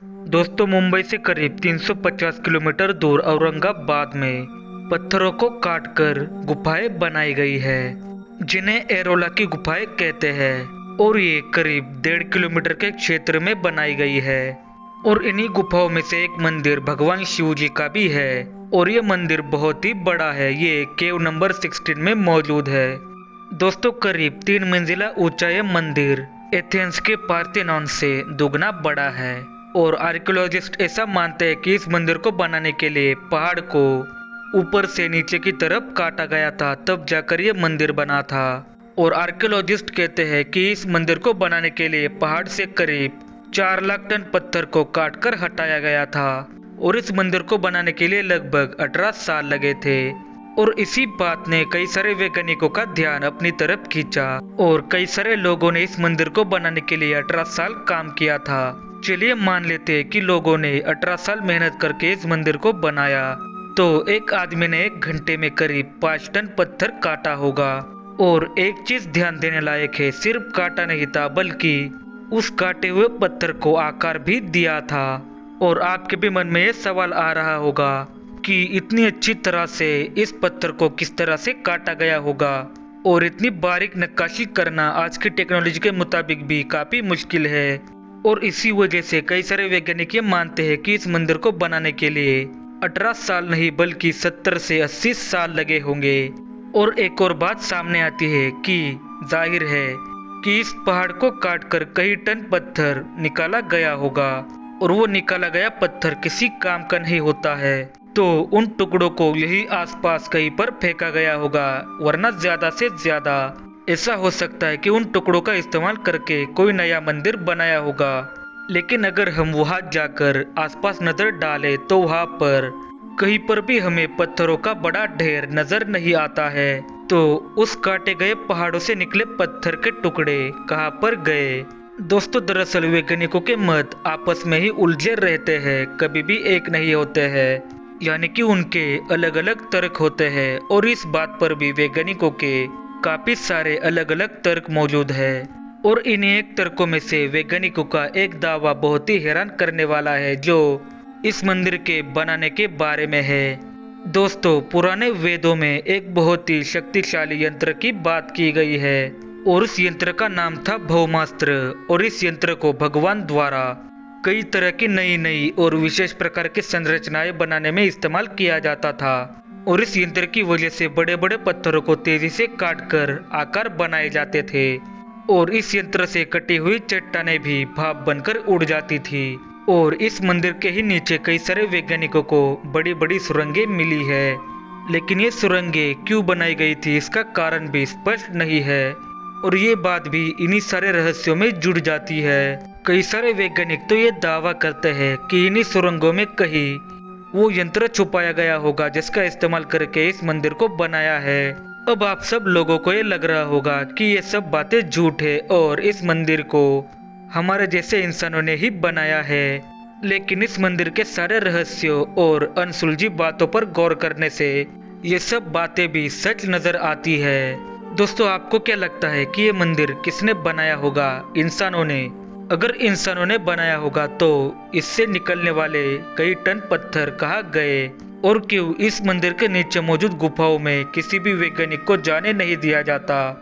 दोस्तों, मुंबई से करीब 350 किलोमीटर दूर औरंगाबाद में पत्थरों को काटकर गुफाएं बनाई गई है, जिन्हें एरोला की गुफाएं कहते हैं। और ये करीब 1.5 किलोमीटर के क्षेत्र में बनाई गई है। और इन्हीं गुफाओं में से एक मंदिर भगवान शिव जी का भी है। और ये मंदिर बहुत ही बड़ा है। ये केव नंबर 16 में मौजूद है। दोस्तों, करीब 3 मंजिला ऊंचा ये मंदिर एथेंस के पार्थेनॉन से दुगना बड़ा है। और आर्कियोलॉजिस्ट ऐसा मानते हैं कि इस मंदिर को बनाने के लिए पहाड़ को ऊपर से नीचे की तरफ काटा गया था, तब जाकर ये मंदिर बना था। और आर्कियोलॉजिस्ट कहते हैं कि इस मंदिर को बनाने के लिए पहाड़ से करीब 4 लाख टन पत्थर को काटकर हटाया गया था। और इस मंदिर को बनाने के लिए लगभग 18 साल लगे थे। और इसी बात ने कई सारे वैज्ञानिकों का ध्यान अपनी तरफ खींचा। और कई सारे लोगों ने इस मंदिर को बनाने के लिए 18 साल काम किया था। चलिए मान लेते हैं कि लोगों ने 18 साल मेहनत करके इस मंदिर को बनाया, तो एक आदमी ने 1 घंटे में करीब 5 टन पत्थर काटा होगा। और एक चीज ध्यान देने लायक है, सिर्फ काटा नहीं था बल्कि उस काटे हुए पत्थर को आकार भी दिया था। और आपके भी मन में ये सवाल आ रहा होगा कि इतनी अच्छी तरह से इस पत्थर को किस तरह से काटा गया होगा। और इतनी बारीक नक्काशी करना आज की टेक्नोलॉजी के मुताबिक भी काफी मुश्किल है। और इसी वजह से कई सारे वैज्ञानिक ये मानते हैं कि इस मंदिर को बनाने के लिए 18 साल नहीं बल्कि 70 से 80 साल लगे होंगे। और एक और बात सामने आती है कि जाहिर है कि इस पहाड़ को काटकर कई टन पत्थर निकाला गया होगा। और वो निकाला गया पत्थर किसी काम का नहीं होता है, तो उन टुकड़ों को यही आसपास कहीं पर फेंका गया होगा। वरना ज्यादा से ज्यादा ऐसा हो सकता है कि उन टुकड़ों का इस्तेमाल करके कोई नया मंदिर बनाया होगा। लेकिन अगर हम वहां जाकर आसपास नजर डालें तो वहां पर कहीं पर भी हमें पत्थरों का बड़ा ढेर नजर नहीं आता है। तो उस काटे गए पहाड़ों से निकले पत्थर के टुकड़े कहां पर गए? दोस्तों, दरअसल वैज्ञानिकों के मत आपस में ही उलझे रहते हैं, कभी भी एक नहीं होते हैं। यानी कि उनके अलग अलग तर्क होते हैं। और इस बात पर भी वैज्ञानिकों के काफी सारे अलग अलग तर्क मौजूद है। और इन्हीं एक तर्कों में से वैज्ञानिकों का एक दावा बहुत ही हैरान करने वाला है, जो इस मंदिर के बनाने के बारे में है। दोस्तों, पुराने वेदों में एक बहुत ही शक्तिशाली यंत्र की बात की गई है। और उस यंत्र का नाम था भौमास्त्र। और इस यंत्र को भगवान द्वारा कई तरह की नई नई और विशेष प्रकार की संरचनाएं बनाने में इस्तेमाल किया जाता था। और इस यंत्र की वजह से बड़े बड़े पत्थरों को तेजी से काटकर आकार बनाए जाते थे। और इस यंत्र से कटी हुई चट्टानें भी भाप बनकर उड़ जाती थी। और इस मंदिर के ही नीचे कई सारे वैज्ञानिकों को बड़ी बड़ी सुरंगें मिली है। लेकिन ये सुरंगें क्यों बनाई गई थी, इसका कारण भी स्पष्ट नहीं है। और ये बात भी इन्हीं सारे रहस्यों में जुड़ जाती है। कई सारे वैज्ञानिक तो ये दावा करते हैं कि इन्हीं सुरंगों में कहीं वो यंत्र छुपाया गया होगा जिसका इस्तेमाल करके इस मंदिर को बनाया है। अब आप सब लोगों को ये लग रहा होगा कि ये सब बातें झूठ है और इस मंदिर को हमारे जैसे इंसानों ने ही बनाया है। लेकिन इस मंदिर के सारे रहस्यों और अनसुलझी बातों पर गौर करने से ये सब बातें भी सच नजर आती है। दोस्तों, आपको क्या लगता है कि ये मंदिर किसने बनाया होगा? इंसानों ने? अगर इंसानों ने बनाया होगा तो इससे निकलने वाले कई टन पत्थर कहाँ गए? और क्यों इस मंदिर के नीचे मौजूद गुफाओं में किसी भी वैज्ञानिक को जाने नहीं दिया जाता?